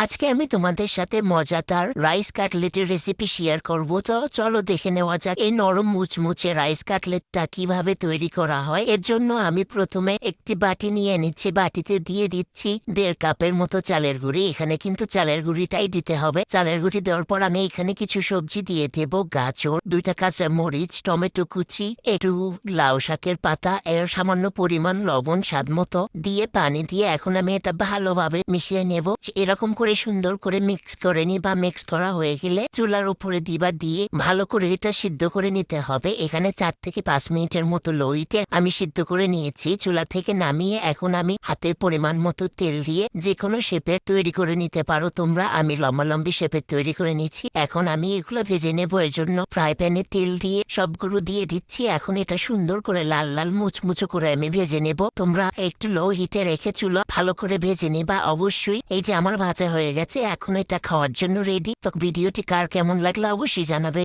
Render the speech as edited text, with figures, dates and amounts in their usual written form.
আজকে আমি তোমাদের সাথে মজাদার রাইস কাটলেটের রেসিপি শেয়ার করব। তো চলো দেখে নেওয়া যাক এই নরম মুচমুচে রাইস কাটলেটটা কিভাবে তৈরি করা হয়। এর জন্য আমি প্রথমে একটি বাটি নিয়ে নিচ্ছি, বাটিতে দিয়ে দিচ্ছি 1.5 কাপের মতো চালের গুঁড়ি। এখানে কিন্তু চালের গুঁড়িটাই দিতে হবে। চালের গুঁড়ি দেওয়ার পর আমি এখানে কিছু সবজি দিয়ে দেব, গাজর, 2টা কাঁচা মরিচ, টমেটো কুচি, একটু লাউ শাকের পাতা, এর সামান্য পরিমাণ লবণ স্বাদ মতো দিয়ে পানি দিয়ে এখন আমি এটা ভালোভাবে মিশিয়ে নেব। এরকম করে সুন্দর করে মিক্স করে নি বা মিক্স করা হয়ে গেলে চুলার উপরে দিয়ে ভালো করে এটা সিদ্ধ করে নিতে হবে। এখানে 4 থেকে 5 মিনিটের মতো লো হিটে আমি সিদ্ধ করে নিয়েছি। চুলা থেকে নামিয়ে এখন আমি হাতের পরিমাণ মতো তেল দিয়ে যে কোনো শেপের তৈরি করে নিতে পারো তোমরা। আমি লম্বালম্বি শেপের তৈরি করে নিচ্ছি। এখন আমি এগুলো ভেজে নেব। এর জন্য ফ্রাই প্যানে তেল দিয়ে সবগুলো দিয়ে দিচ্ছি। এখন এটা সুন্দর করে লাল লাল মুচমুচো করে আমি ভেজে নেব। তোমরা একটু লো হিটে রেখে চুলা ভালো করে ভেজে নেবা অবশ্যই। এই যে আমার ভাজা হয়ে গেছে, এখন এটা খাওয়ার জন্য রেডি। তো ভিডিওটি কার কেমন লাগলো অবশ্যই জানাবে।